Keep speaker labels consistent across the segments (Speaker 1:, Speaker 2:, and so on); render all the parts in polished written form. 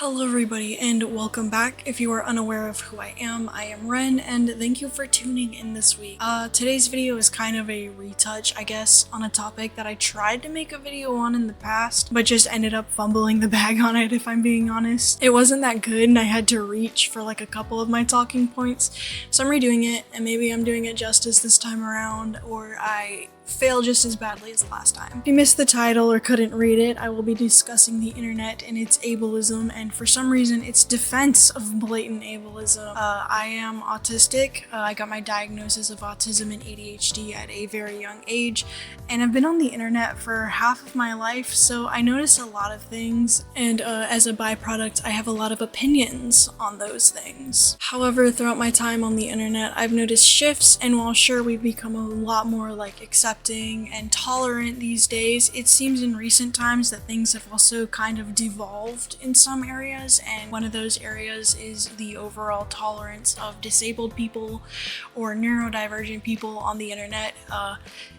Speaker 1: Hello everybody and welcome back. If you are unaware of who I am Ren, and thank you for tuning in this week. Today's video is kind of a retouch, I guess, on a topic that I tried to make a video on in the past, but just ended up fumbling the bag on it, if I'm being honest. It wasn't that good and I had to reach for like a couple of my talking points, so I'm redoing it, and maybe I'm doing it justice this time around, or I fail just as badly as the last time. If you missed the title or couldn't read it, I will be discussing the internet and its ableism, and for some reason its defense of blatant ableism. I am autistic. I got my diagnosis of autism and ADHD at a very young age, and I've been on the internet for half of my life, so I notice a lot of things, and as a byproduct, I have a lot of opinions on those things. However, throughout my time on the internet, I've noticed shifts, and while sure we've become a lot more like accepting and tolerant these days, it seems in recent times that things have also kind of devolved in some areas, and one of those areas is the overall tolerance of disabled people or neurodivergent people on the internet,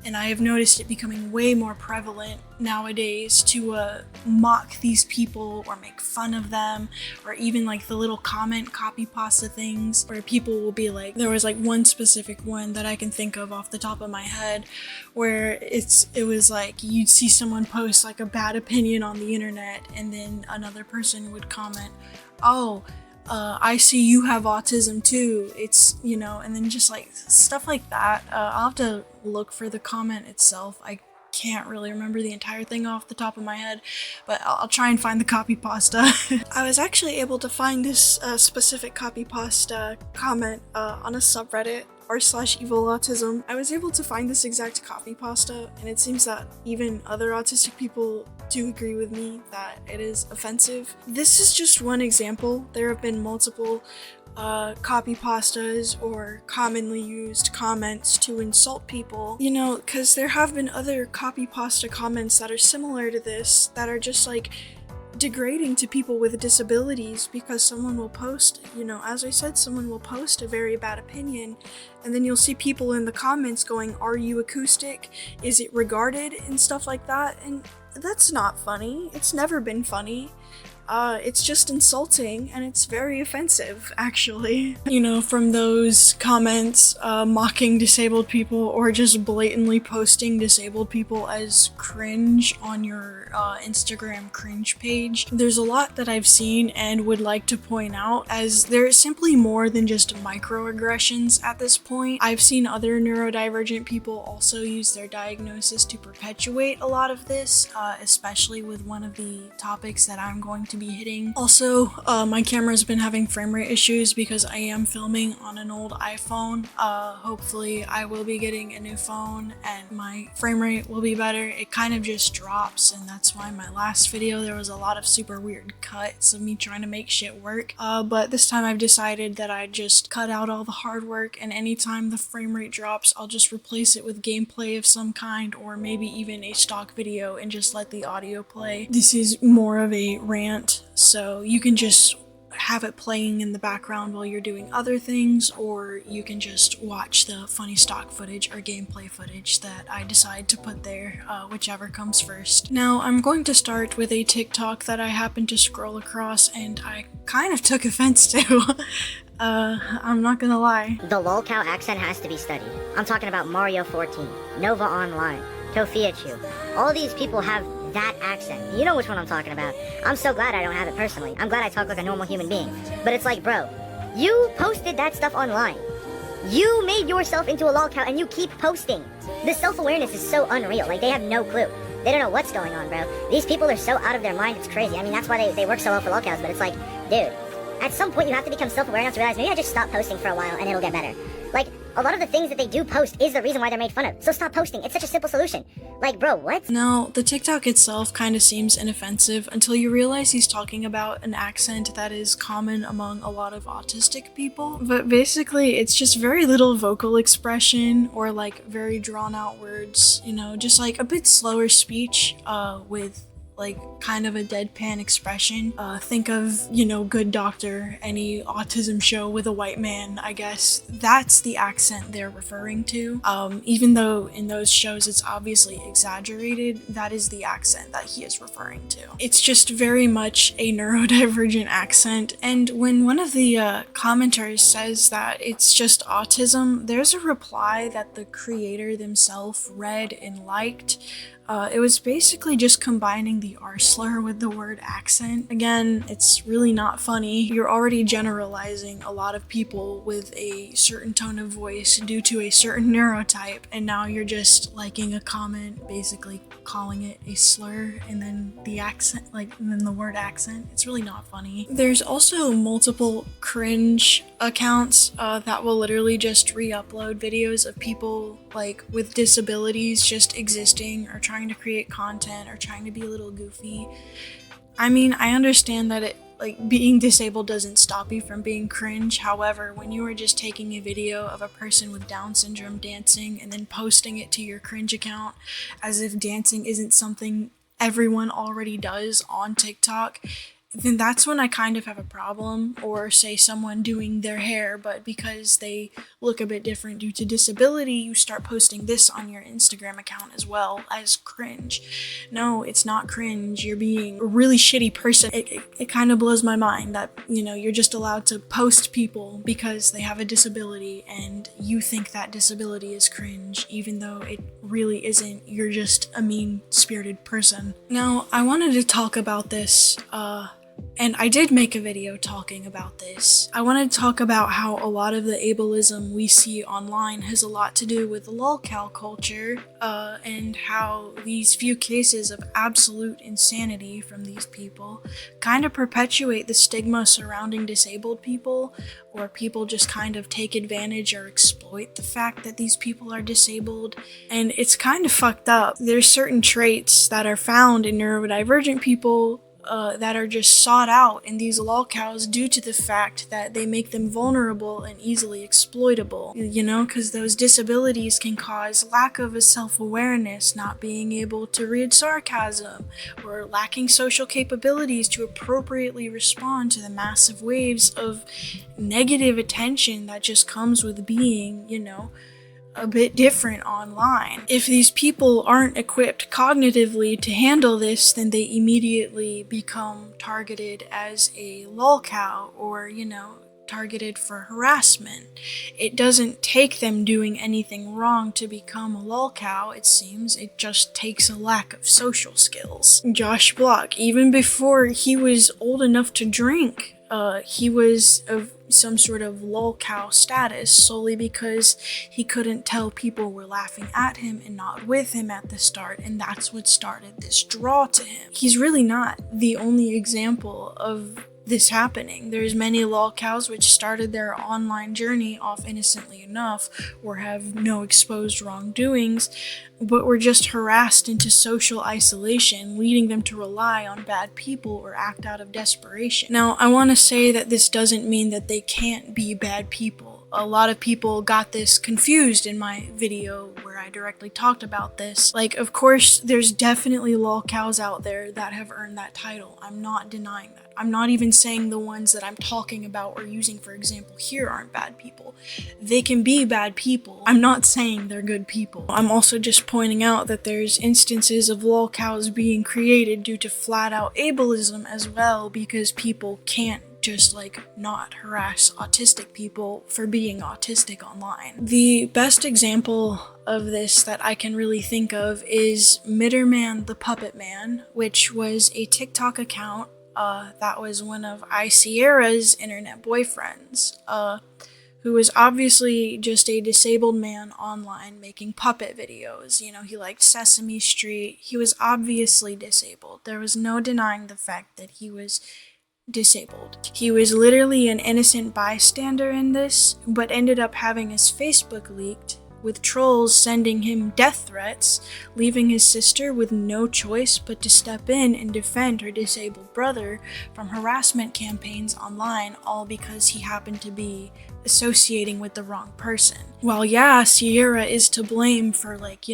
Speaker 1: and I have noticed it becoming way more prevalent nowadays to mock these people or make fun of them, or even like the little comment copy pasta things where people will be like, there was like one specific one that I can think of off the top of my head where it was like you'd see someone post like a bad opinion on the internet, and then another person would comment, oh, I see you have autism too, it's, you know, and then just like stuff like that. I'll have to look for the comment itself. I can't really remember the entire thing off the top of my head, but I'll try and find the copy pasta. I was actually able to find this specific copy pasta comment on a subreddit r/evil autism. I was able to find this exact copy pasta, and it seems that even other autistic people do agree with me that it is offensive. This is just one example. There have been multiple copy pastas or commonly used comments to insult people, you know, because there have been other copy pasta comments that are similar to this that are just like degrading to people with disabilities, because someone will post, you know, as I said, someone will post a very bad opinion, and then you'll see people in the comments going, are you acoustic? Is it regarded? And stuff like that, and that's not funny. It's never been funny. It's just insulting, and it's very offensive, actually. You know, from those comments mocking disabled people or just blatantly posting disabled people as cringe on your Instagram cringe page, there's a lot that I've seen and would like to point out, as there is simply more than just microaggressions at this point. I've seen other neurodivergent people also use their diagnosis to perpetuate a lot of this, especially with one of the topics that I'm going to be hitting. Also, my camera's been having frame rate issues because I am filming on an old iPhone. Hopefully I will be getting a new phone and my frame rate will be better. It kind of just drops, and that's why in my last video there was a lot of super weird cuts of me trying to make shit work. But this time I've decided that I'd just cut out all the hard work, and anytime the frame rate drops, I'll just replace it with gameplay of some kind, or maybe even a stock video, and just let the audio play. This is more of a rant, so you can just have it playing in the background while you're doing other things, or you can just watch the funny stock footage or gameplay footage that I decide to put there, whichever comes first. Now, I'm going to start with a TikTok that I happened to scroll across and I kind of took offense to. I'm not gonna lie.
Speaker 2: The lolcow accent has to be studied. I'm talking about Mario 14, Nova Online, Tofiachu. All these people have that accent. You know which one I'm talking about. I'm so glad I don't have it personally. I'm glad I talk like a normal human being. But it's like, bro, you posted that stuff online. You made yourself into a lolcow and you keep posting. The self-awareness is so unreal. Like, they have no clue. They don't know what's going on, bro. These people are so out of their mind, it's crazy. I mean, that's why they work so well for lolcows, but it's like, dude, at some point you have to become self-aware enough to realize, maybe I just stop posting for a while and it'll get better. Like, a lot of the things that they do post is the reason why they're made fun of. So stop posting. It's such a simple solution. Like, bro, what?
Speaker 1: Now, the TikTok itself kind of seems inoffensive until you realize he's talking about an accent that is common among a lot of autistic people. But basically, it's just very little vocal expression or like very drawn out words, you know, just like a bit slower speech with like kind of a deadpan expression. Think of, you know, Good Doctor, any autism show with a white man, I guess. That's the accent they're referring to. Even though in those shows it's obviously exaggerated, that is the accent that he is referring to. It's just very much a neurodivergent accent, and when one of the commenters says that it's just autism, there's a reply that the creator themselves read and liked. It was basically just combining the R slur with the word accent. Again, it's really not funny. You're already generalizing a lot of people with a certain tone of voice due to a certain neurotype, and now you're just liking a comment, basically calling it a slur, and then the accent, and then the word accent. It's really not funny. There's also multiple cringe accounts that will literally just re-upload videos of people with disabilities just existing or trying to create content or trying to be a little goofy. I mean, I understand that being disabled doesn't stop you from being cringe. However, when you are just taking a video of a person with Down syndrome dancing and then posting it to your cringe account as if dancing isn't something everyone already does on TikTok, then that's when I kind of have a problem. Or say someone doing their hair, but because they look a bit different due to disability, you start posting this on your Instagram account as well as cringe. No, it's not cringe. You're being a really shitty person. It kind of blows my mind that, you know, you're just allowed to post people because they have a disability and you think that disability is cringe, even though it really isn't. You're just a mean-spirited person. Now, I wanted to talk about this, and I did make a video talking about this. I want to talk about how a lot of the ableism we see online has a lot to do with the lolcow culture, and how these few cases of absolute insanity from these people kind of perpetuate the stigma surrounding disabled people, or people just kind of take advantage or exploit the fact that these people are disabled, and it's kind of fucked up. There's certain traits that are found in neurodivergent people that are just sought out in these lolcows due to the fact that they make them vulnerable and easily exploitable. You know, because those disabilities can cause lack of a self-awareness, not being able to read sarcasm, or lacking social capabilities to appropriately respond to the massive waves of negative attention that just comes with being, you know, a bit different online. If these people aren't equipped cognitively to handle this, then they immediately become targeted as a lolcow, or, you know, targeted for harassment. It doesn't take them doing anything wrong to become a lolcow, it seems. It just takes a lack of social skills. Josh Block, even before he was old enough to drink, he was of some sort of lolcow status solely because he couldn't tell people were laughing at him and not with him at the start, and that's what started this draw to him. He's really not the only example of this happening. There's many lolcows which started their online journey off innocently enough, or have no exposed wrongdoings, but were just harassed into social isolation, leading them to rely on bad people or act out of desperation. Now, I want to say that this doesn't mean that they can't be bad people. A lot of people got this confused in my video where I directly talked about this. Of course, there's definitely lolcows out there that have earned that title. I'm not denying that. I'm not even saying the ones that I'm talking about or using for example here aren't bad people. They can be bad people. I'm not saying they're good people. I'm also just pointing out that there's instances of lolcows being created due to flat out ableism as well, because people can't just not harass autistic people for being autistic online. The best example of this that I can really think of is Mitterman the Puppet Man, which was a TikTok account that was one of Sierra's internet boyfriends, who was obviously just a disabled man online making puppet videos. You know, he liked Sesame Street. He was obviously disabled. There was no denying the fact that he was disabled. He was literally an innocent bystander in this, but ended up having his Facebook leaked with trolls sending him death threats, leaving his sister with no choice but to step in and defend her disabled brother from harassment campaigns online, all because he happened to be associating with the wrong person. While yeah, Sierra is to blame for, like,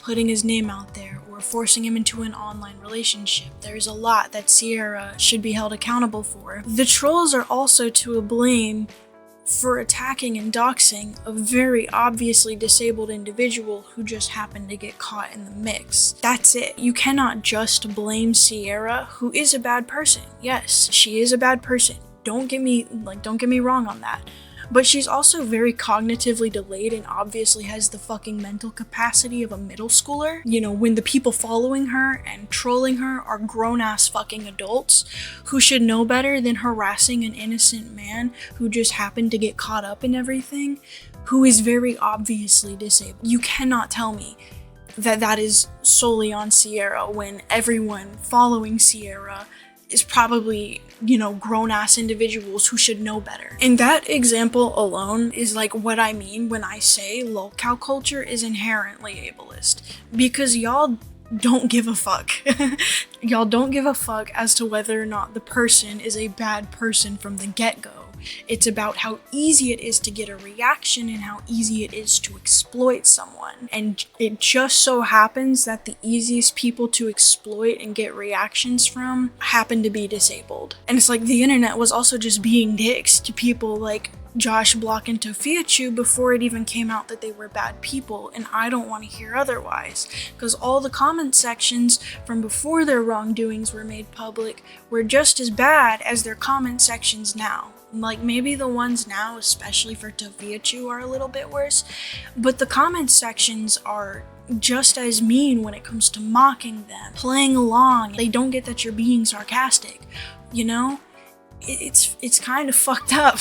Speaker 1: putting his name out there or forcing him into an online relationship, there's a lot that Sierra should be held accountable for. The trolls are also to blame for attacking and doxing a very obviously disabled individual who just happened to get caught in the mix. That's it. You cannot just blame Sierra, who is a bad person. Yes, she is a bad person. Don't get me wrong on that. But she's also very cognitively delayed and obviously has the fucking mental capacity of a middle schooler. When the people following her and trolling her are grown-ass fucking adults who should know better than harassing an innocent man who just happened to get caught up in everything, who is very obviously disabled. You cannot tell me that is solely on Sierra when everyone following Sierra is probably, grown-ass individuals who should know better. And that example alone is like what I mean when I say lolcow culture is inherently ableist. Because y'all don't give a fuck. Y'all don't give a fuck as to whether or not the person is a bad person from the get-go. It's about how easy it is to get a reaction and how easy it is to exploit someone. And it just so happens that the easiest people to exploit and get reactions from happen to be disabled. And it's like the internet was also just being dicks to people like Josh Block and Tofia Chu before it even came out that they were bad people, and I don't want to hear otherwise, because all the comment sections from before their wrongdoings were made public were just as bad as their comment sections now. Like, maybe the ones now, especially for Tofia Chu, are a little bit worse, but the comment sections are just as mean when it comes to mocking them, playing along. They don't get that you're being sarcastic, It's kind of fucked up.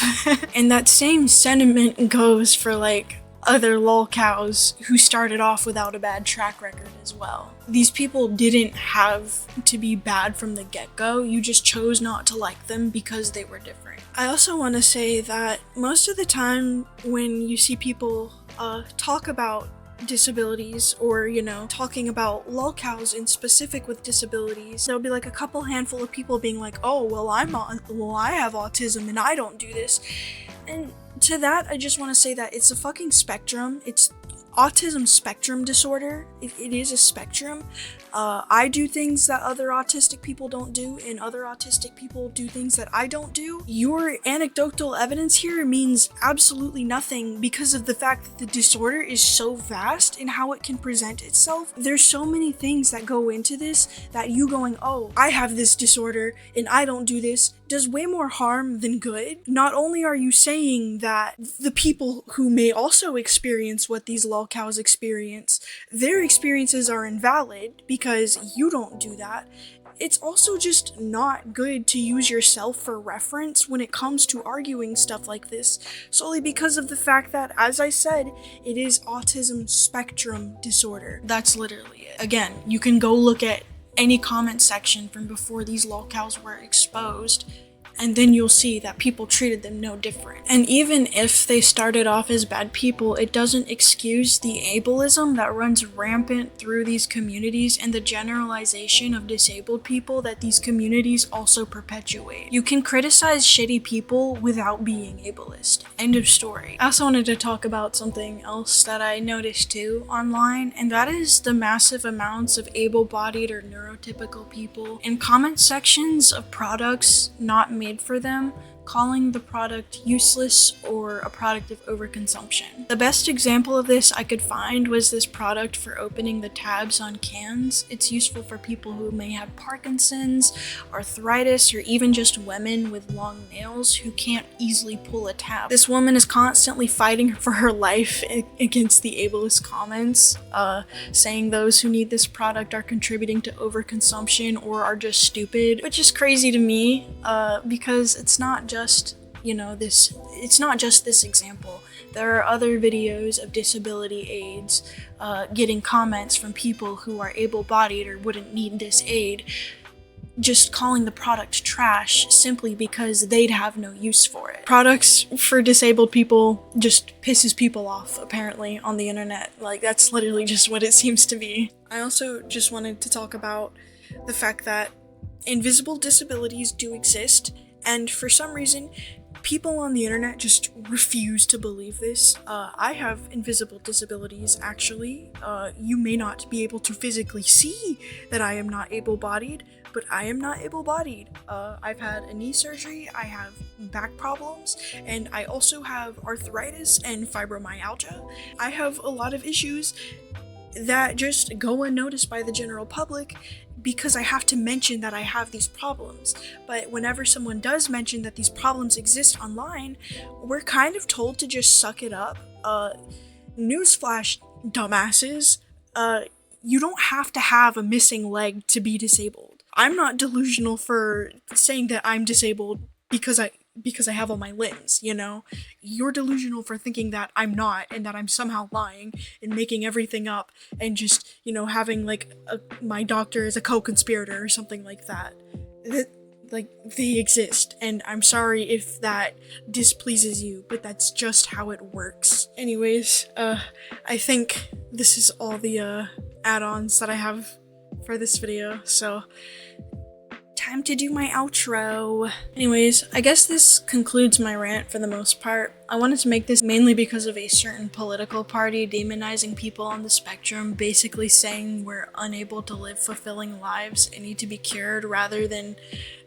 Speaker 1: And that same sentiment goes for, like, other lolcows who started off without a bad track record as well. These people didn't have to be bad from the get-go, you just chose not to like them because they were different. I also want to say that most of the time when you see people talk about disabilities or, talking about lolcows in specific with disabilities, there'll be like a couple handful of people being like, oh, well, I have autism and I don't do this. And to that, I just want to say that it's a fucking spectrum. It's autism spectrum disorder. It is a spectrum. I do things that other autistic people don't do, and other autistic people do things that I don't do. Your anecdotal evidence here means absolutely nothing because of the fact that the disorder is so vast in how it can present itself. There's so many things that go into this that you going, oh, I have this disorder and I don't do this, does way more harm than good. Not only are you saying that the people who may also experience what these lolcows experience, their experiences are invalid because you don't do that, it's also just not good to use yourself for reference when it comes to arguing stuff like this, solely because of the fact that, as I said, it is autism spectrum disorder. That's literally it. Again, you can go look at any comment section from before these lolcows were exposed, and then you'll see that people treated them no different. And even if they started off as bad people, it doesn't excuse the ableism that runs rampant through these communities and the generalization of disabled people that these communities also perpetuate. You can criticize shitty people without being ableist. End of story. I also wanted to talk about something else that I noticed too online, and that is the massive amounts of able-bodied or neurotypical people in comment sections of products not made for them, calling the product useless or a product of overconsumption. The best example of this I could find was this product for opening the tabs on cans. It's useful for people who may have Parkinson's, arthritis, or even just women with long nails who can't easily pull a tab. This woman is constantly fighting for her life against the ableist comments, saying those who need this product are contributing to overconsumption or are just stupid, which is crazy to me, because it's not just it's not just this example. There are other videos of disability aids getting comments from people who are able-bodied or wouldn't need this aid just calling the product trash simply because they'd have no use for it. Products for disabled people just pisses people off, apparently, on the internet. Like, that's literally just what it seems to be. I also just wanted to talk about the fact that invisible disabilities do exist, and for some reason, people on the internet just refuse to believe this. I have invisible disabilities, actually. You may not be able to physically see that I am not able-bodied, but I am not able-bodied. I've had a knee surgery, I have back problems, and I also have arthritis and fibromyalgia. I have a lot of issues that just go unnoticed by the general public because I have to mention that I have these problems. But whenever someone does mention that these problems exist online, we're kind of told to just suck it up. Newsflash, dumbasses, you don't have to have a missing leg to be disabled. I'm not delusional for saying that I'm disabled because I have all my limbs, you know? You're delusional for thinking that I'm not, and that I'm somehow lying and making everything up and just, you know, having like my doctor is a co-conspirator or something like that. Like, they exist, and I'm sorry if that displeases you, but that's just how it works. Anyways, I think this is all the add-ons that I have for this video, so time to do my outro. Anyways, I guess this concludes my rant for the most part. I wanted to make this mainly because of a certain political party demonizing people on the spectrum, basically saying we're unable to live fulfilling lives and need to be cured, rather than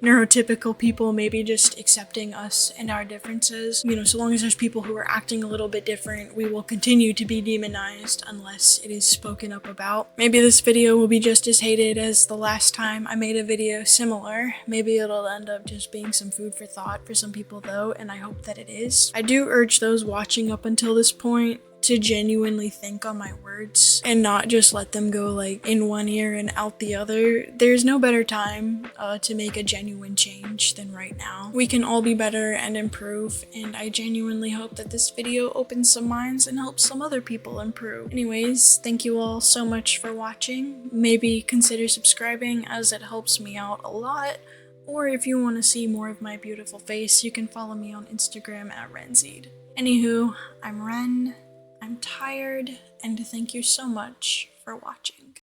Speaker 1: neurotypical people maybe just accepting us and our differences. You know, so long as there's people who are acting a little bit different, we will continue to be demonized unless it is spoken up about. Maybe this video will be just as hated as the last time I made a video similar. Maybe it'll end up just being some food for thought for some people though, and I hope that it is. I do urge those watching up until this point to genuinely think on my words and not just let them go like in one ear and out the other. There's no better time to make a genuine change than right now. We can all be better and improve, and I genuinely hope that this video opens some minds and helps some other people improve. Anyways, thank you all so much for watching. Maybe consider subscribing as it helps me out a lot. Or if you want to see more of my beautiful face, you can follow me on Instagram at Renzeed. Anywho, I'm Ren, I'm tired, and thank you so much for watching.